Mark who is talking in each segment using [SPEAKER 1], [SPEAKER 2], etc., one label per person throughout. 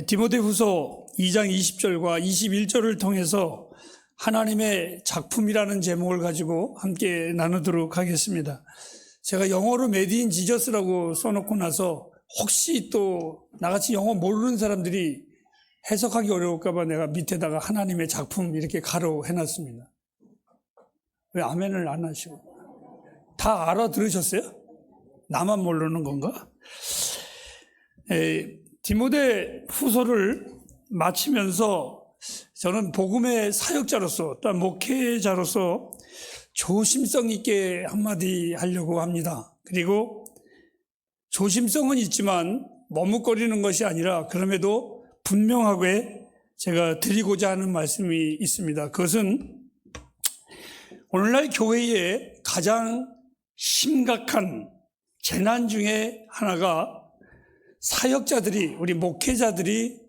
[SPEAKER 1] 디모데후서 2장 20절과 21절을 통해서 하나님의 작품이라는 제목을 가지고 함께 나누도록 하겠습니다. 제가 영어로 메디 인 지저스라고 써놓고 나서 혹시 또 나같이 영어 모르는 사람들이 해석하기 어려울까봐 내가 밑에다가 하나님의 작품 이렇게 가로 해놨습니다. 왜 아멘을 안 하시고? 다 알아들으셨어요? 나만 모르는 건가? 디모데 후서를 마치면서 저는 복음의 사역자로서 또한 목회자로서 조심성 있게 한마디 하려고 합니다. 그리고 조심성은 있지만 머뭇거리는 것이 아니라 그럼에도 분명하게 제가 드리고자 하는 말씀이 있습니다. 그것은 오늘날 교회의 가장 심각한 재난 중에 하나가 사역자들이, 우리 목회자들이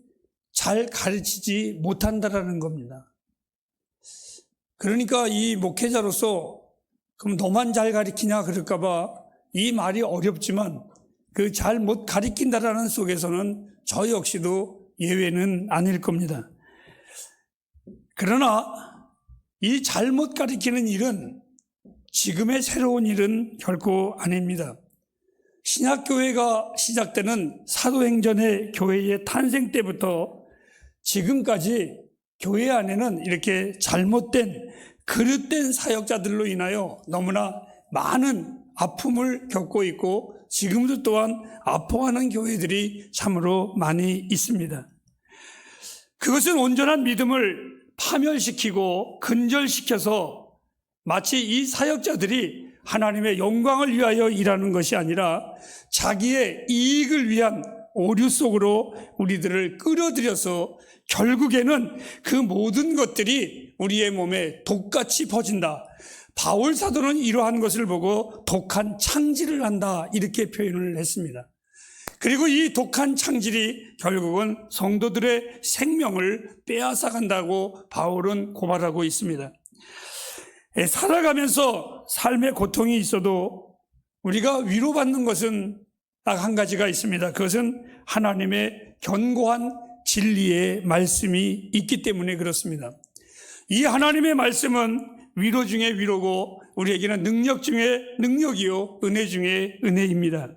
[SPEAKER 1] 잘 가르치지 못한다라는 겁니다. 그러니까 이 목회자로서 그럼 너만 잘 가르치냐 그럴까봐 이 말이 어렵지만 그 잘 못 가르친다라는 속에서는 저 역시도 예외는 아닐 겁니다. 그러나 이 잘못 가르치는 일은 지금의 새로운 일은 결코 아닙니다. 신약교회가 시작되는 사도행전의 교회의 탄생 때부터 지금까지 교회 안에는 이렇게 잘못된 그릇된 사역자들로 인하여 너무나 많은 아픔을 겪고 있고 지금도 또한 아파하는 교회들이 참으로 많이 있습니다. 그것은 온전한 믿음을 파멸시키고 근절시켜서 마치 이 사역자들이 하나님의 영광을 위하여 일하는 것이 아니라 자기의 이익을 위한 오류 속으로 우리들을 끌어들여서 결국에는 그 모든 것들이 우리의 몸에 독같이 퍼진다. 바울 사도는 이러한 것을 보고 독한 창질을 한다 이렇게 표현을 했습니다. 그리고 이 독한 창질이 결국은 성도들의 생명을 빼앗아간다고 바울은 고발하고 있습니다. 살아가면서 삶의 고통이 있어도 우리가 위로받는 것은 딱 한 가지가 있습니다. 그것은 하나님의 견고한 진리의 말씀이 있기 때문에 그렇습니다. 이 하나님의 말씀은 위로 중에 위로고 우리에게는 능력 중에 능력이요 은혜 중에 은혜입니다.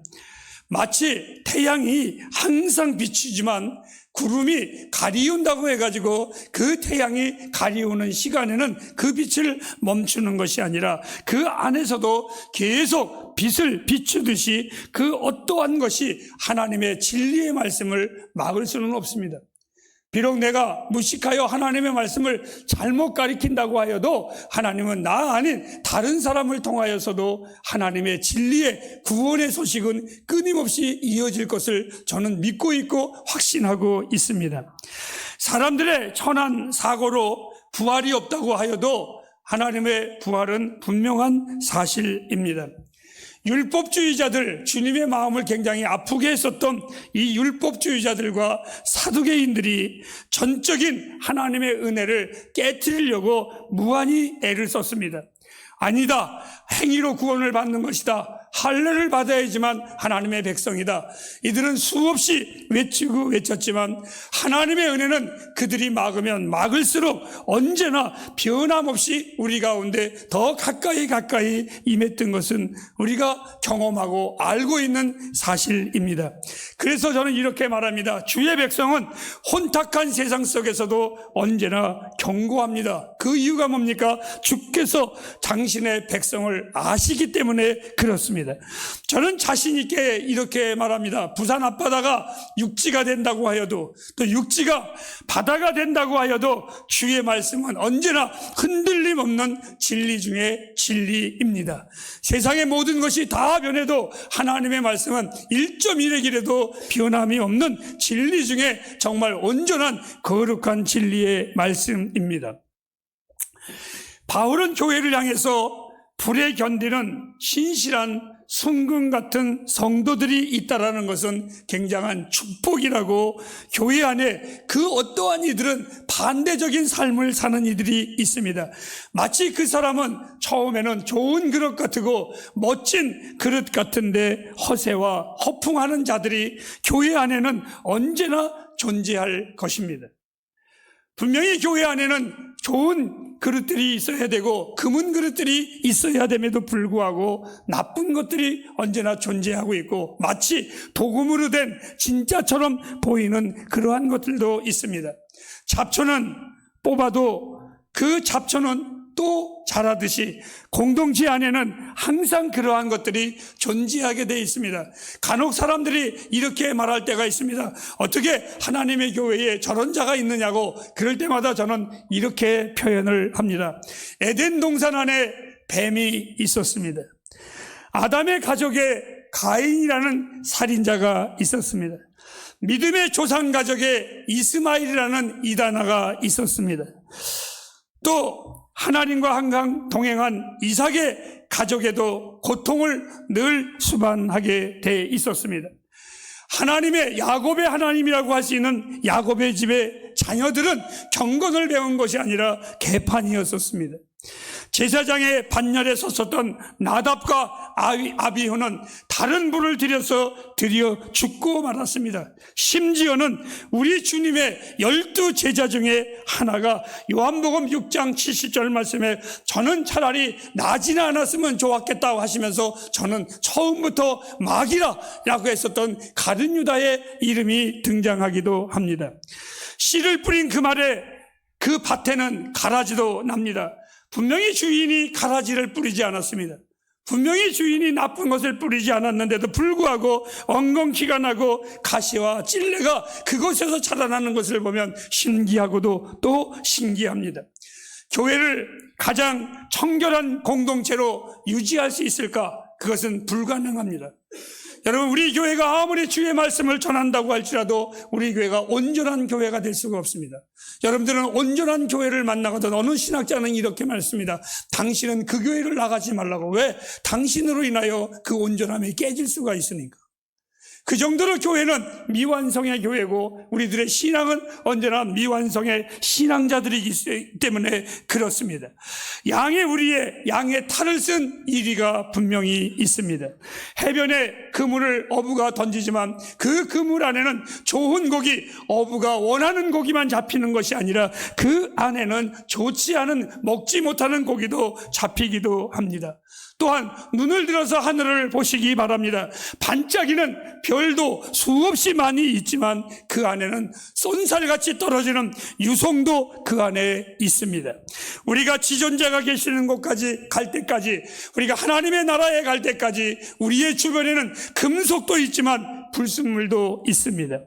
[SPEAKER 1] 마치 태양이 항상 비추지만 구름이 가리운다고 해가지고 그 태양이 가리우는 시간에는 그 빛을 멈추는 것이 아니라 그 안에서도 계속 빛을 비추듯이 그 어떠한 것이 하나님의 진리의 말씀을 막을 수는 없습니다. 비록 내가 무식하여 하나님의 말씀을 잘못 가리킨다고 하여도 하나님은 나 아닌 다른 사람을 통하여서도 하나님의 진리의 구원의 소식은 끊임없이 이어질 것을 저는 믿고 있고 확신하고 있습니다. 사람들의 천한 사고로 부활이 없다고 하여도 하나님의 부활은 분명한 사실입니다. 율법주의자들, 주님의 마음을 굉장히 아프게 했었던 이 율법주의자들과 사두개인들이 전적인 하나님의 은혜를 깨트리려고 무한히 애를 썼습니다. 아니다, 행위로 구원을 받는 것이다, 할례를 받아야지만 하나님의 백성이다. 이들은 수없이 외치고 외쳤지만 하나님의 은혜는 그들이 막으면 막을수록 언제나 변함없이 우리 가운데 더 가까이 임했던 것은 우리가 경험하고 알고 있는 사실입니다. 그래서 저는 이렇게 말합니다. 주의 백성은 혼탁한 세상 속에서도 언제나 견고합니다. 그 이유가 뭡니까? 주께서 당신의 백성을 아시기 때문에 그렇습니다. 저는 자신 있게 이렇게 말합니다. 부산 앞바다가 육지가 된다고 하여도 또 육지가 바다가 된다고 하여도 주의 말씀은 언제나 흔들림 없는 진리 중에 진리입니다. 세상의 모든 것이 다 변해도 하나님의 말씀은 1.1획이라도 변함이 없는 진리 중에 정말 온전한 거룩한 진리의 말씀입니다. 바울은 교회를 향해서 불에 견디는 신실한 순금 같은 성도들이 있다라는 것은 굉장한 축복이라고, 교회 안에 그 어떠한 이들은 반대적인 삶을 사는 이들이 있습니다. 마치 그 사람은 처음에는 좋은 그릇 같고 멋진 그릇 같은데 허세와 허풍하는 자들이 교회 안에는 언제나 존재할 것입니다. 분명히 교회 안에는 좋은 그릇들이 있어야 되고 금은 그릇들이 있어야 됨에도 불구하고 나쁜 것들이 언제나 존재하고 있고, 마치 도금으로 된 진짜처럼 보이는 그러한 것들도 있습니다. 잡초는 뽑아도 그 잡초는 또 자라듯이 공동체 안에는 항상 그러한 것들이 존재하게 되어 있습니다. 간혹 사람들이 이렇게 말할 때가 있습니다. 어떻게 하나님의 교회에 저런 자가 있느냐고. 그럴 때마다 저는 이렇게 표현을 합니다. 에덴 동산 안에 뱀이 있었습니다. 아담의 가족에 가인이라는 살인자가 있었습니다. 믿음의 조상 가족에 이스마엘이라는 이단아가 있었습니다. 또 하나님과 항상 동행한 이삭의 가족에도 고통을 늘 수반하게 돼 있었습니다. 하나님의, 야곱의 하나님이라고 할 수 있는 야곱의 집의 자녀들은 경건을 배운 것이 아니라 개판이었었습니다. 제사장의 반열에 섰었던 나답과 아비후는 다른 분을 들여 죽고 말았습니다. 심지어는 우리 주님의 12 제자 중에 하나가 요한복음 6장 70절 말씀에 저는 차라리 나지는 않았으면 좋았겠다고 하시면서 저는 처음부터 마귀라 라고 했었던 가룟 유다의 이름이 등장하기도 합니다. 씨를 뿌린 그 말에 그 밭에는 가라지도 납니다. 분명히 주인이 가라지를 뿌리지 않았습니다. 분명히 주인이 나쁜 것을 뿌리지 않았는데도 불구하고 엉겅퀴가 나고 가시와 찔레가 그곳에서 자라나는 것을 보면 신기하고도 또 신기합니다. 교회를 가장 청결한 공동체로 유지할 수 있을까? 그것은 불가능합니다. 여러분, 우리 교회가 아무리 주의 말씀을 전한다고 할지라도 우리 교회가 온전한 교회가 될 수가 없습니다. 여러분들은 온전한 교회를 만나거든 어느 신학자는 이렇게 말씀합니다. 당신은 그 교회를 나가지 말라고. 왜? 당신으로 인하여 그 온전함이 깨질 수가 있으니까. 그 정도로 교회는 미완성의 교회고 우리들의 신앙은 언제나 미완성의 신앙자들이기 때문에 그렇습니다. 양의 탈을 쓴 이리가 분명히 있습니다. 해변에 그물을 어부가 던지지만 그 그물 안에는 좋은 고기, 어부가 원하는 고기만 잡히는 것이 아니라 그 안에는 좋지 않은, 먹지 못하는 고기도 잡히기도 합니다. 또한 눈을 들어서 하늘을 보시기 바랍니다. 반짝이는 별도 수없이 많이 있지만 그 안에는 쏜살같이 떨어지는 유성도 그 안에 있습니다. 우리가 지존자가 계시는 곳까지 갈 때까지, 우리가 하나님의 나라에 갈 때까지 우리의 주변에는 금속도 있지만 불순물도 있습니다.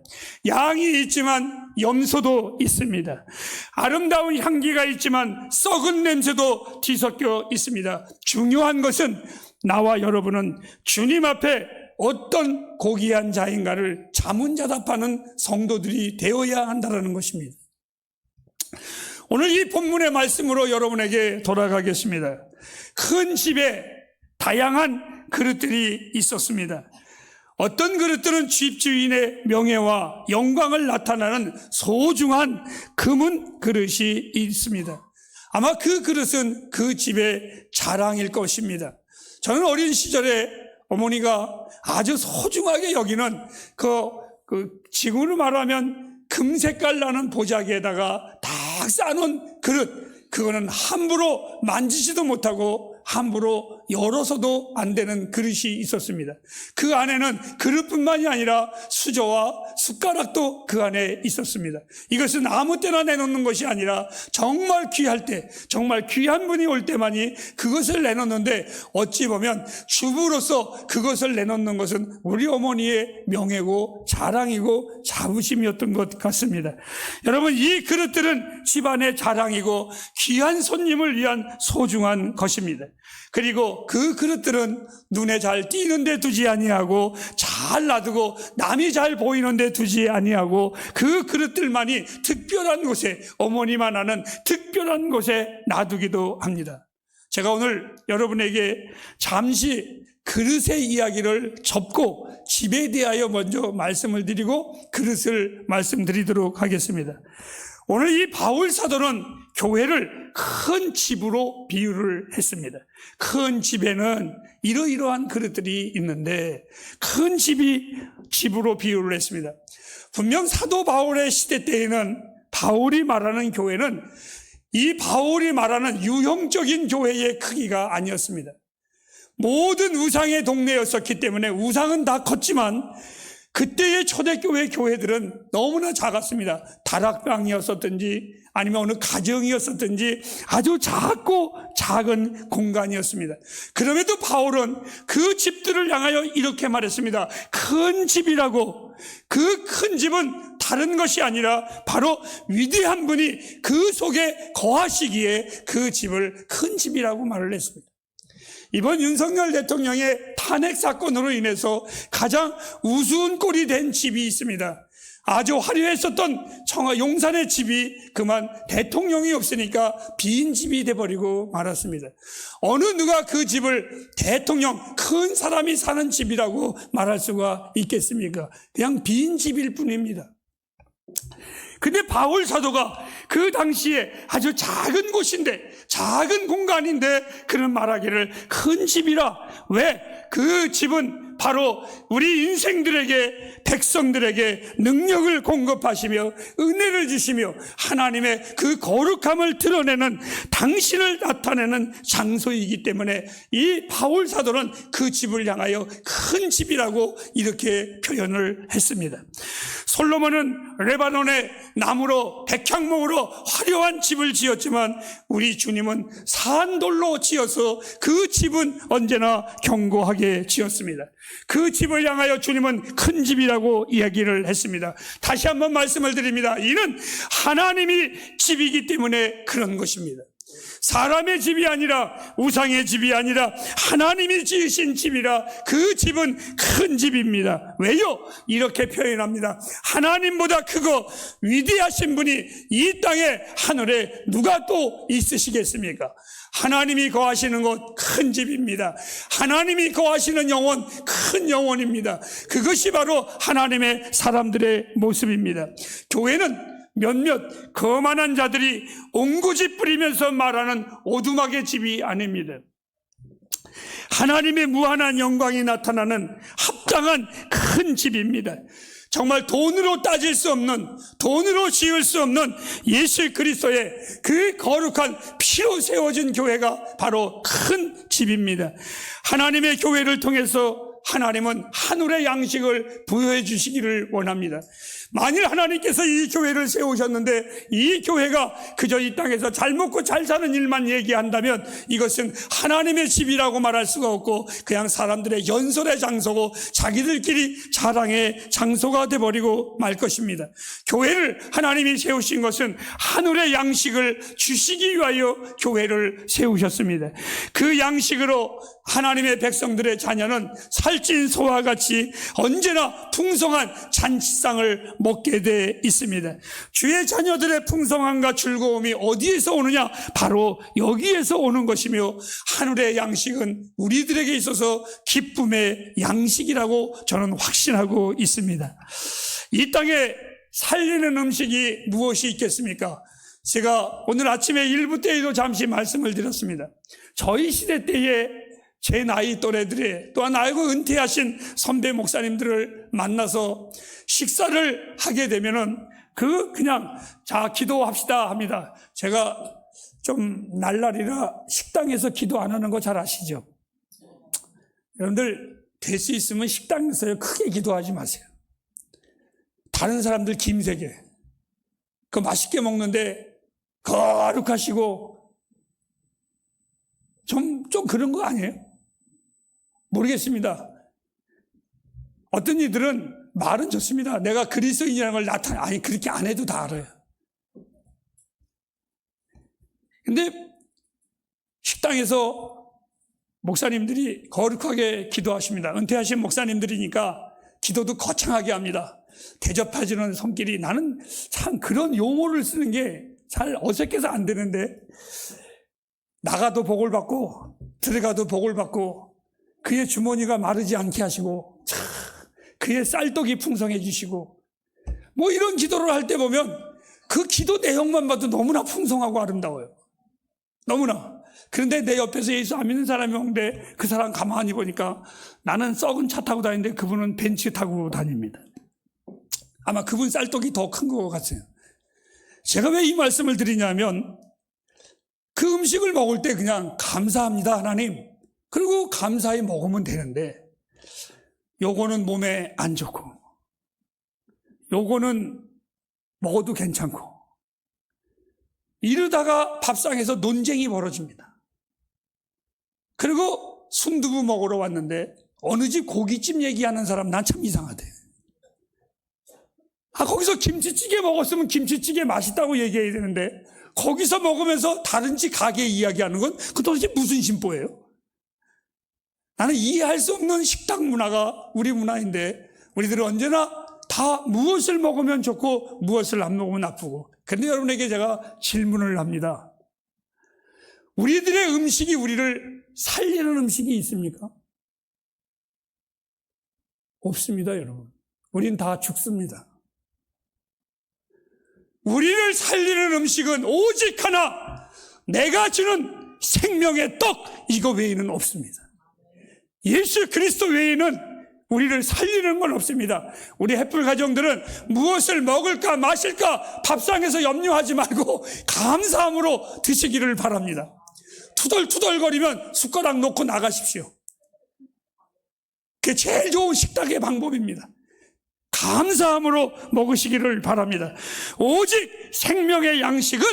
[SPEAKER 1] 양이 있지만 염소도 있습니다. 아름다운 향기가 있지만 썩은 냄새도 뒤섞여 있습니다. 중요한 것은 나와 여러분은 주님 앞에 어떤 고귀한 자인가를 자문자답하는 성도들이 되어야 한다는 것입니다. 오늘 이 본문의 말씀으로 여러분에게 돌아가겠습니다. 큰 집에 다양한 그릇들이 있었습니다. 어떤 그릇들은 집주인의 명예와 영광을 나타내는 소중한 금은 그릇이 있습니다. 아마 그 그릇은 그 집의 자랑일 것입니다. 저는 어린 시절에 어머니가 아주 소중하게 여기는 지금으로 말하면 금색깔 나는 보자기에다가 딱 싸놓은 그릇, 그거는 함부로 만지지도 못하고 함부로 열어서도 안 되는 그릇이 있었습니다. 그 안에는 그릇뿐만이 아니라 수저와 숟가락도 그 안에 있었습니다. 이것은 아무 때나 내놓는 것이 아니라 정말 귀할 때, 정말 귀한 분이 올 때만이 그것을 내놓는데, 어찌 보면 주부로서 그것을 내놓는 것은 우리 어머니의 명예고 자랑이고 자부심이었던 것 같습니다. 여러분, 이 그릇들은 집안의 자랑이고 귀한 손님을 위한 소중한 것입니다. 그리고 그 그릇들은 눈에 잘 띄는 데 두지 아니하고 잘 놔두고 남이 잘 보이는 데 두지 아니하고 그 그릇들만이 특별한 곳에, 어머니만 아는 특별한 곳에 놔두기도 합니다. 제가 오늘 여러분에게 잠시 그릇의 이야기를 접고 집에 대하여 먼저 말씀을 드리고 그릇을 말씀드리도록 하겠습니다. 오늘 이 바울 사도는 교회를 큰 집으로 비유를 했습니다. 큰 집에는 이러이러한 그릇들이 있는데 큰 집으로 비유를 했습니다. 분명 사도 바울의 시대 때에는 바울이 말하는 교회는 이 바울이 말하는 유형적인 교회의 크기가 아니었습니다. 모든 우상의 동네였었기 때문에 우상은 다 컸지만 그때의 초대교회 교회들은 너무나 작았습니다. 다락방이었었든지 아니면 어느 가정이었었든지 아주 작고 작은 공간이었습니다. 그럼에도 바울은 그 집들을 향하여 이렇게 말했습니다. 큰 집이라고. 그 큰 집은 다른 것이 아니라 바로 위대한 분이 그 속에 거하시기에 그 집을 큰 집이라고 말을 했습니다. 이번 윤석열 대통령의 탄핵 사건으로 인해서 가장 우스운 꼴이 된 집이 있습니다. 아주 화려했었던 용산의 집이 그만 대통령이 없으니까 빈 집이 돼버리고 말았습니다. 어느 누가 그 집을 대통령 큰 사람이 사는 집이라고 말할 수가 있겠습니까? 그냥 빈 집일 뿐입니다. 근데 바울 사도가 그 당시에 아주 작은 곳인데 작은 공간인데 그는 말하기를 큰 집이라. 왜? 그 집은 바로 우리 인생들에게 백성들에게 능력을 공급하시며 은혜를 주시며 하나님의 그 거룩함을 드러내는 당신을 나타내는 장소이기 때문에 이 바울 사도는 그 집을 향하여 큰 집이라고 이렇게 표현을 했습니다. 솔로몬은 레바논의 나무로 백향목으로 화려한 집을 지었지만 우리 주님은 산돌로 지어서 그 집은 언제나 견고하게 지었습니다. 그 집을 향하여 주님은 큰 집이라고 이야기를 했습니다. 다시 한번 말씀을 드립니다. 이는 하나님이 집이기 때문에 그런 것입니다. 사람의 집이 아니라 우상의 집이 아니라 하나님이 지으신 집이라 그 집은 큰 집입니다. 왜요? 이렇게 표현합니다. 하나님보다 크고 위대하신 분이 이 땅에 하늘에 누가 또 있으시겠습니까? 하나님이 거하시는 곳 큰 집입니다. 하나님이 거하시는 영혼 큰 영혼입니다. 그것이 바로 하나님의 사람들의 모습입니다. 교회는 몇몇 거만한 자들이 옹구집 부리면서 말하는 오두막의 집이 아닙니다. 하나님의 무한한 영광이 나타나는 합당한 큰 집입니다. 정말 돈으로 따질 수 없는, 돈으로 지을 수 없는 예수 그리스도의 그 거룩한 피로 세워진 교회가 바로 큰 집입니다. 하나님의 교회를 통해서 하나님은 하늘의 양식을 부여해 주시기를 원합니다. 만일 하나님께서 이 교회를 세우셨는데 이 교회가 그저 이 땅에서 잘 먹고 잘 사는 일만 얘기한다면 이것은 하나님의 집이라고 말할 수가 없고 그냥 사람들의 연설의 장소고 자기들끼리 자랑의 장소가 돼버리고 말 것입니다. 교회를 하나님이 세우신 것은 하늘의 양식을 주시기 위하여 교회를 세우셨습니다. 그 양식으로 하나님의 백성들의 자녀는 살찐 소와 같이 언제나 풍성한 잔치상을 먹게 돼 있습니다. 주의 자녀들의 풍성함과 즐거움이 어디에서 오느냐? 바로 여기에서 오는 것이며 하늘의 양식은 우리들에게 있어서 기쁨의 양식이라고 저는 확신하고 있습니다. 이 땅에 살리는 음식이 무엇이 있겠습니까? 제가 오늘 아침에 일부 때에도 잠시 말씀을 드렸습니다. 저희 시대 때에 제 나이 또래들이 또한 알고 은퇴하신 선배 목사님들을 만나서 식사를 하게 되면은 그냥 자 기도합시다 합니다. 제가 좀 날라리라 식당에서 기도 안 하는 거 잘 아시죠? 여러분들 될 수 있으면 식당에서 크게 기도하지 마세요. 다른 사람들 김세계 그 맛있게 먹는데 거룩하시고 좀 그런 거 아니에요? 모르겠습니다. 어떤 이들은 말은 좋습니다. 내가 그리스도인이라는 걸 아니 그렇게 안 해도 다 알아요. 근데 식당에서 목사님들이 거룩하게 기도하십니다. 은퇴하신 목사님들이니까 기도도 거창하게 합니다. 대접하시는 손길이 나는 참 그런 용어를 쓰는 게 잘 어색해서 안 되는데 나가도 복을 받고 들어가도 복을 받고 그의 주머니가 마르지 않게 하시고 그의 쌀떡이 풍성해 주시고 뭐 이런 기도를 할 때 보면 그 기도 내용만 봐도 너무나 풍성하고 아름다워요. 너무나. 그런데 내 옆에서 예수 안 믿는 사람이 오는데 그 사람 가만히 보니까 나는 썩은 차 타고 다니는데 그분은 벤츠 타고 다닙니다. 아마 그분 쌀떡이 더 큰 것 같아요. 제가 왜 이 말씀을 드리냐면 그 음식을 먹을 때 그냥 감사합니다 하나님, 그리고 감사히 먹으면 되는데 요거는 몸에 안 좋고 요거는 먹어도 괜찮고 이러다가 밥상에서 논쟁이 벌어집니다. 그리고 순두부 먹으러 왔는데 어느 집 고깃집 얘기하는 사람 난 참 이상하대. 거기서 김치찌개 먹었으면 김치찌개 맛있다고 얘기해야 되는데 거기서 먹으면서 다른 집 가게 이야기하는 건 그 도대체 무슨 심보예요? 나는 이해할 수 없는 식당 문화가 우리 문화인데 우리들은 언제나 다 무엇을 먹으면 좋고 무엇을 안 먹으면 나쁘고. 그런데 여러분에게 제가 질문을 합니다. 우리들의 음식이 우리를 살리는 음식이 있습니까? 없습니다, 여러분. 우린 다 죽습니다. 우리를 살리는 음식은 오직 하나, 내가 주는 생명의 떡, 이거 외에는 없습니다. 예수 그리스도 외에는 우리를 살리는 건 없습니다. 우리 햇불 가정들은 무엇을 먹을까 마실까 밥상에서 염려하지 말고 감사함으로 드시기를 바랍니다. 투덜투덜거리면 숟가락 놓고 나가십시오. 그게 제일 좋은 식탁의 방법입니다. 감사함으로 먹으시기를 바랍니다. 오직 생명의 양식은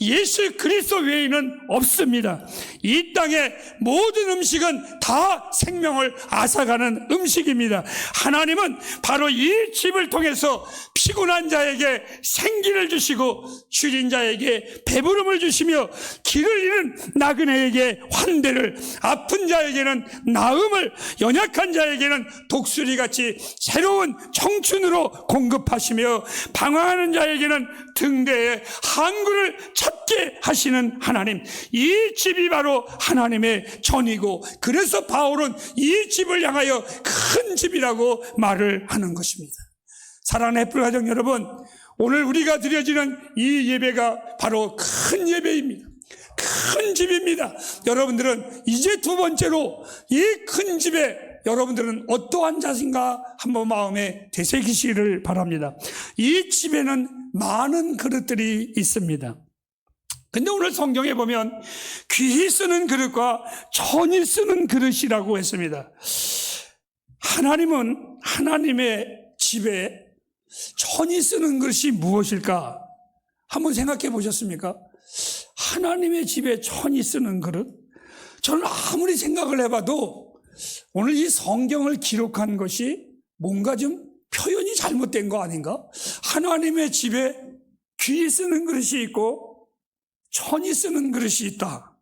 [SPEAKER 1] 예수 그리스도 외에는 없습니다. 이 땅의 모든 음식은 다 생명을 앗아가는 음식입니다. 하나님은 바로 이 집을 통해서 피곤한 자에게 생기를 주시고 줄인 자에게 배부름을 주시며 길을 잃은 나그네에게 환대를, 아픈 자에게는 나음을, 연약한 자에게는 독수리같이 새로운 청춘으로 공급하시며 방황하는 자에게는 등대에 항구를 찾게 하시는 하나님, 이 집이 바로 하나님의 전이고, 그래서 바울은 이 집을 향하여 큰 집이라고 말을 하는 것입니다. 사랑하는 햇불 가정 여러분, 오늘 우리가 드려지는 이 예배가 바로 큰 예배입니다. 큰 집입니다. 여러분들은 이제 두 번째로 이 큰 집에 여러분들은 어떠한 자신가 한번 마음에 되새기시기를 바랍니다. 이 집에는 많은 그릇들이 있습니다. 근데 오늘 성경에 보면 귀히 쓰는 그릇과 천히 쓰는 그릇이라고 했습니다. 하나님은 하나님의 집에 천히 쓰는 그릇이 무엇일까? 한번 생각해 보셨습니까? 하나님의 집에 천히 쓰는 그릇? 저는 아무리 생각을 해봐도 오늘 이 성경을 기록한 것이 뭔가 좀 표현이 잘못된 거 아닌가? 하나님의 집에 귀히 쓰는 그릇이 있고 천히 쓰는 그릇이 있다.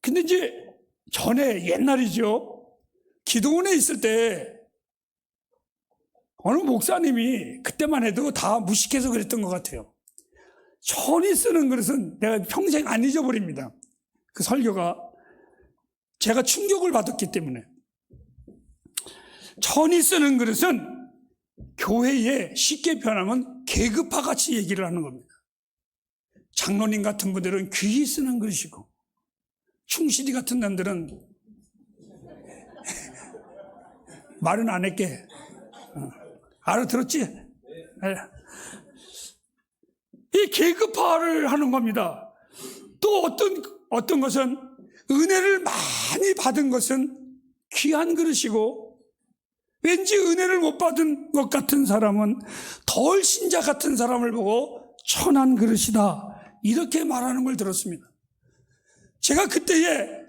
[SPEAKER 1] 근데 이제 전에 옛날이죠. 기도원에 있을 때 어느 목사님이 그때만 해도 다 무식해서 그랬던 것 같아요. 천히 쓰는 그릇은 내가 평생 안 잊어버립니다. 그 설교가 제가 충격을 받았기 때문에. 천히 쓰는 그릇은 교회에 쉽게 표현하면 계급화 같이 얘기를 하는 겁니다. 장로님 같은 분들은 귀히 쓰는 그릇이고, 충실이 같은 남들은 말은 안 할게. 알아들었지? 이 계급화를 하는 겁니다. 또 어떤 것은 은혜를 많이 받은 것은 귀한 그릇이고, 왠지 은혜를 못 받은 것 같은 사람은 덜 신자 같은 사람을 보고 천한 그릇이다, 이렇게 말하는 걸 들었습니다. 제가 그때에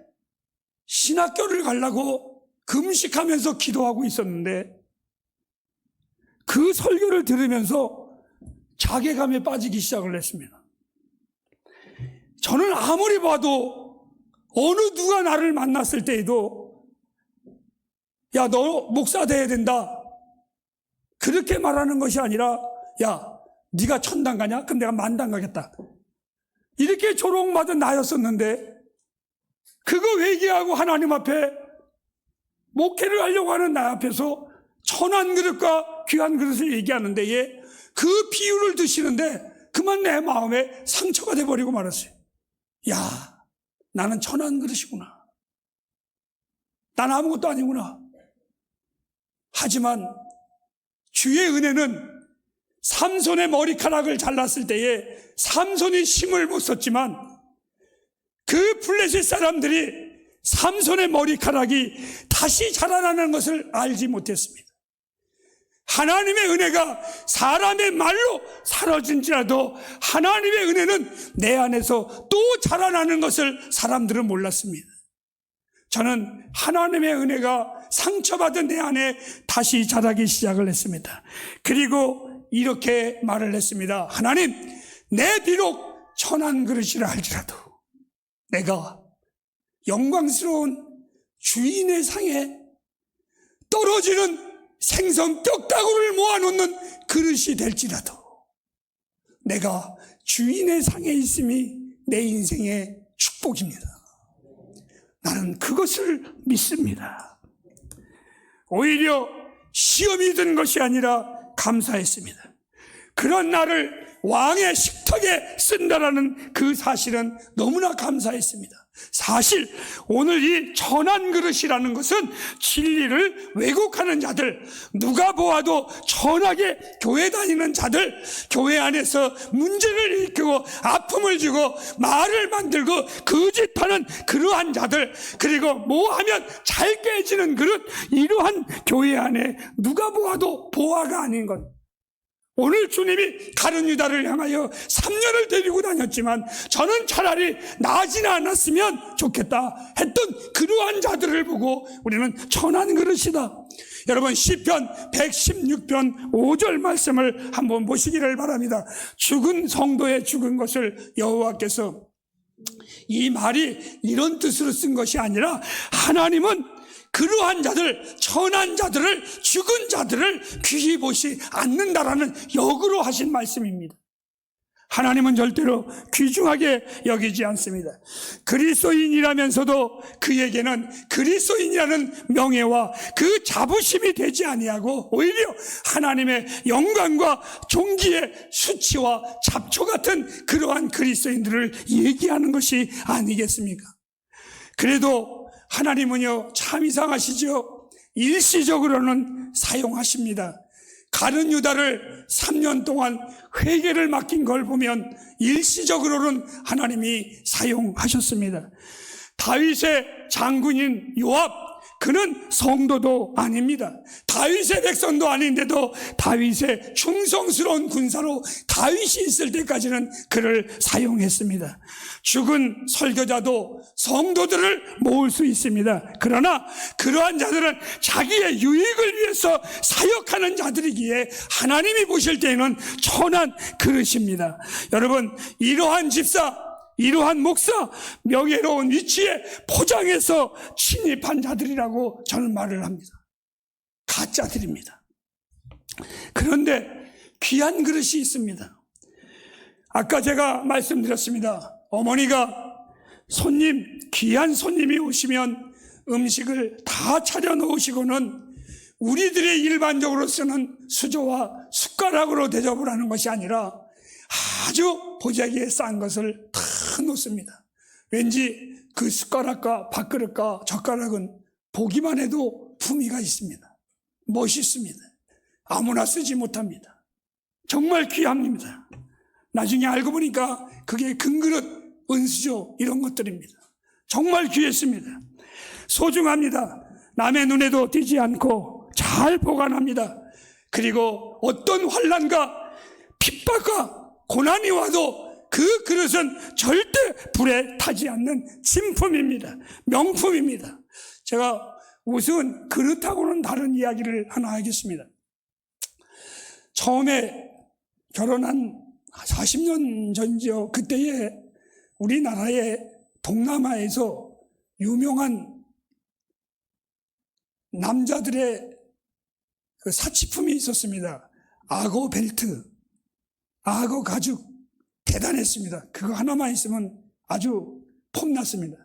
[SPEAKER 1] 신학교를 가려고 금식하면서 기도하고 있었는데 그 설교를 들으면서 자괴감에 빠지기 시작을 했습니다. 저는 아무리 봐도 어느 누가 나를 만났을 때에도 야, 너 목사 돼야 된다, 그렇게 말하는 것이 아니라 야, 네가 천당 가냐? 그럼 내가 만당 가겠다, 이렇게 조롱받은 나였었는데 그거 회개하고 하나님 앞에 목회를 하려고 하는 나 앞에서 천한 그릇과 귀한 그릇을 얘기하는 데에 그 비유를 드시는데 그만 내 마음에 상처가 돼버리고 말았어요. 야, 나는 천한 그릇이구나. 난 아무것도 아니구나. 하지만 주의 은혜는 삼손의 머리카락을 잘랐을 때에 삼손이 힘을 못 썼지만 그 블레셋 사람들이 삼손의 머리카락이 다시 자라나는 것을 알지 못했습니다. 하나님의 은혜가 사람의 말로 사라진지라도 하나님의 은혜는 내 안에서 또 자라나는 것을 사람들은 몰랐습니다. 저는 하나님의 은혜가 상처받은 내 안에 다시 자라기 시작을 했습니다. 그리고 이렇게 말을 했습니다. 하나님, 내 비록 천한 그릇이라 할지라도 내가 영광스러운 주인의 상에 떨어지는 생선 뼈다구를 모아놓는 그릇이 될지라도 내가 주인의 상에 있음이 내 인생의 축복입니다. 나는 그것을 믿습니다. 오히려 시험이 든 것이 아니라 감사했습니다. 그런 나를 왕의 식탁에 쓴다라는 그 사실은 너무나 감사했습니다. 사실 오늘 이 천한 그릇이라는 것은 진리를 왜곡하는 자들, 누가 보아도 천하게 교회 다니는 자들, 교회 안에서 문제를 일으키고 아픔을 주고 말을 만들고 거짓하는 그러한 자들, 그리고 뭐 하면 잘 깨지는 그릇, 이러한 교회 안에 누가 보아도 보아가 아닌 것. 오늘 주님이 가룟 유다를 향하여 3년을 데리고 다녔지만 저는 차라리 나아지지 않았으면 좋겠다 했던 그러한 자들을 보고 우리는 천한 그릇이다. 여러분, 시편 116편 5절 말씀을 한번 보시기를 바랍니다. 죽은 성도의 죽은 것을 여호와께서, 이 말이 이런 뜻으로 쓴 것이 아니라 하나님은 그러한 자들, 천한 자들을, 죽은 자들을 귀히 보시 않는다라는 역으로 하신 말씀입니다. 하나님은 절대로 귀중하게 여기지 않습니다. 그리스도인이라면서도 그에게는 그리스도인이라는 명예와 그 자부심이 되지 아니하고 오히려 하나님의 영광과 존귀의 수치와 잡초 같은 그러한 그리스도인들을 얘기하는 것이 아니겠습니까? 그래도 하나님은요, 참 이상하시죠. 일시적으로는 사용하십니다. 가룟 유다를 3년 동안 회개를 맡긴 걸 보면 일시적으로는 하나님이 사용하셨습니다. 다윗의 장군인 요압, 그는 성도도 아닙니다. 다윗의 백성도 아닌데도 다윗의 충성스러운 군사로 다윗이 있을 때까지는 그를 사용했습니다. 죽은 설교자도 성도들을 모을 수 있습니다. 그러나 그러한 자들은 자기의 유익을 위해서 사역하는 자들이기에 하나님이 보실 때에는 천한 그릇입니다. 여러분, 이러한 집사, 이러한 목사, 명예로운 위치에 포장해서 침입한 자들이라고 저는 말을 합니다. 가짜들입니다. 그런데 귀한 그릇이 있습니다. 아까 제가 말씀드렸습니다. 어머니가 귀한 손님이 오시면 음식을 다 차려놓으시고는 우리들의 일반적으로 쓰는 수저와 숟가락으로 대접을 하는 것이 아니라 아주 보자기에 싼 것을 다 놓습니다. 왠지 그 숟가락과 밥그릇과 젓가락은 보기만 해도 품위가 있습니다. 멋있습니다. 아무나 쓰지 못합니다. 정말 귀합니다. 나중에 알고 보니까 그게 금그릇, 은수저 이런 것들입니다. 정말 귀했습니다. 소중합니다. 남의 눈에도 띄지 않고 잘 보관합니다. 그리고 어떤 환난과 핍박과 고난이 와도 그 그릇은 절대 불에 타지 않는 진품입니다. 명품입니다. 제가 우선 그릇하고는 다른 이야기를 하나 하겠습니다. 처음에 결혼한 40년 전이죠. 그때에 우리나라의 동남아에서 유명한 남자들의 그 사치품이 있었습니다. 악어 벨트, 악어 가죽, 대단했습니다. 그거 하나만 있으면 아주 폼났습니다.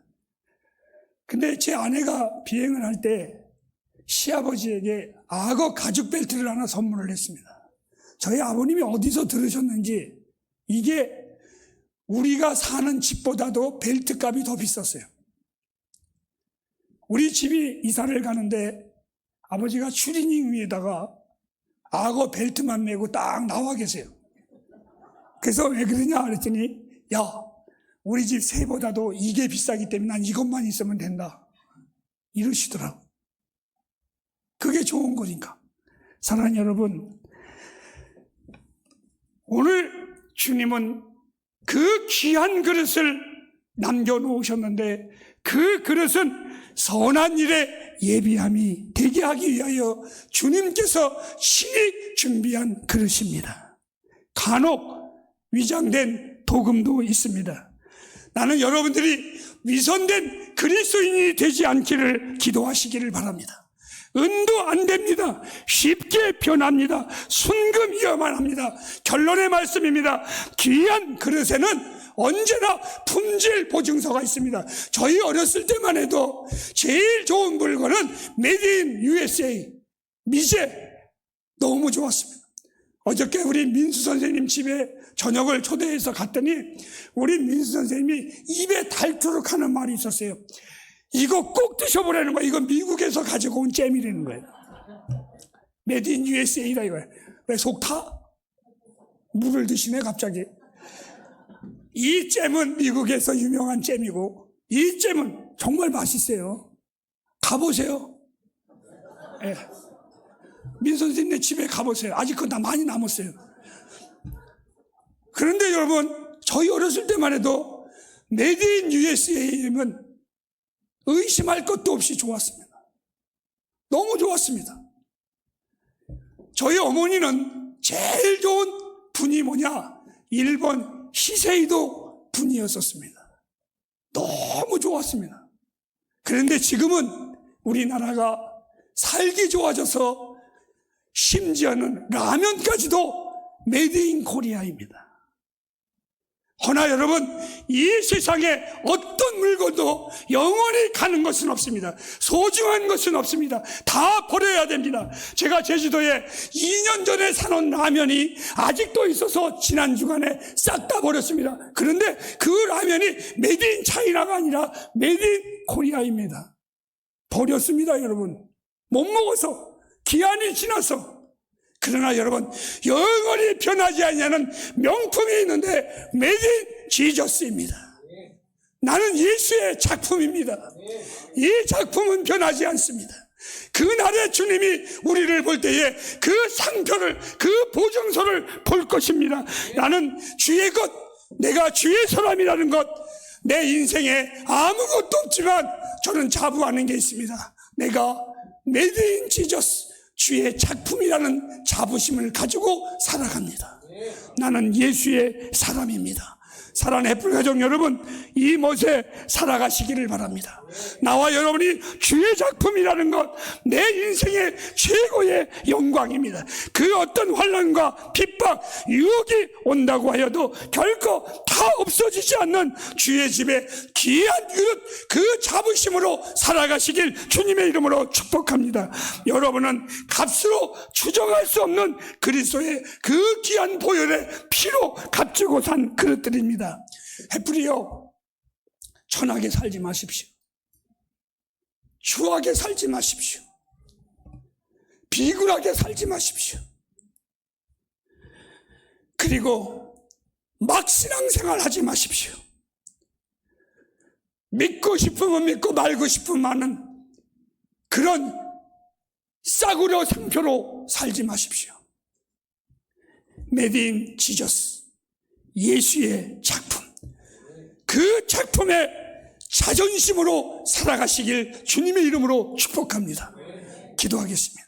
[SPEAKER 1] 근데 제 아내가 비행을 할 때 시아버지에게 악어 가죽 벨트를 하나 선물을 했습니다. 저희 아버님이 어디서 들으셨는지 이게 우리가 사는 집보다도 벨트 값이 더 비쌌어요. 우리 집이 이사를 가는데 아버지가 추리닝 위에다가 악어 벨트만 메고 딱 나와 계세요. 그래서 왜 그러냐 그랬더니 야, 우리 집 새보다도 이게 비싸기 때문에 난 이것만 있으면 된다 이러시더라고. 그게 좋은 거니까. 사랑하는 여러분, 오늘 주님은 그 귀한 그릇을 남겨놓으셨는데 그 그릇은 선한 일에 예비함이 되게 하기 위하여 주님께서 친히 준비한 그릇입니다. 간혹 위장된 도금도 있습니다. 나는 여러분들이 위선된 그리스도인이 되지 않기를 기도하시기를 바랍니다. 은도 안 됩니다. 쉽게 변합니다. 순금이어만 합니다. 결론의 말씀입니다. 귀한 그릇에는 언제나 품질 보증서가 있습니다. 저희 어렸을 때만 해도 제일 좋은 물건은 메이드 인 USA, 미제, 너무 좋았습니다. 어저께 우리 민수 선생님 집에 저녁을 초대해서 갔더니 우리 민수 선생님이 입에 닳도록 하는 말이 있었어요. 이거 꼭 드셔보라는 거예요. 이거 미국에서 가지고 온 잼이라는 거예요. 메이드 인 USA다 이거예요. 왜 속 타? 물을 드시네 갑자기. 이 잼은 미국에서 유명한 잼이고 이 잼은 정말 맛있어요. 가보세요. 네. 민 선생님 집에 가보세요. 아직 그거 다 많이 남았어요. 그런데 여러분, 저희 어렸을 때만 해도 메이드 인 USA는 의심할 것도 없이 좋았습니다. 너무 좋았습니다. 저희 어머니는 제일 좋은 분이 뭐냐? 일본 시세이도 분이었었습니다. 너무 좋았습니다. 그런데 지금은 우리나라가 살기 좋아져서 심지어는 라면까지도 메이드 인 코리아입니다. 허나 여러분, 이 세상에 어떤 물건도 영원히 가는 것은 없습니다. 소중한 것은 없습니다. 다 버려야 됩니다. 제가 제주도에 2년 전에 사놓은 라면이 아직도 있어서 지난 주간에 싹 다 버렸습니다. 그런데 그 라면이 메이드 인 차이나가 아니라 메이드 인 코리아입니다. 버렸습니다, 여러분. 못 먹어서, 기한이 지나서. 그러나 여러분, 영원히 변하지 않냐는 명품이 있는데 메이드 인 지저스입니다. 나는 예수의 작품입니다. 이 작품은 변하지 않습니다. 그날에 주님이 우리를 볼 때에 그 상표를, 그 보증서를 볼 것입니다. 나는 주의 것, 내가 주의 사람이라는 것, 내 인생에 아무것도 없지만 저는 자부하는 게 있습니다. 내가 메이드 인 지저스, 주의 작품이라는 자부심을 가지고 살아갑니다. 나는 예수의 사람입니다. 사랑하는 햇불 가족 여러분, 이 못에 살아가시기를 바랍니다. 나와 여러분이 주의 작품이라는 것, 내 인생의 최고의 영광입니다. 그 어떤 환난과 핍박, 유혹이 온다고 하여도 결코 다 없어지지 않는 주의 집에 귀한 그릇, 그 자부심으로 살아가시길 주님의 이름으로 축복합니다. 여러분은 값으로 추정할 수 없는 그리스도의 그 귀한 보혈의 피로 값주고 산 그릇들입니다. 햇불이요, 천하게 살지 마십시오. 추하게 살지 마십시오. 비굴하게 살지 마십시오. 그리고 막 신앙생활 하지 마십시오. 믿고 싶으면 믿고 말고 싶으면 하는 그런 싸구려 상표로 살지 마십시오. 메이드 인 지저스, 예수의 작품, 그 작품의 자존심으로 살아가시길 주님의 이름으로 축복합니다. 기도하겠습니다.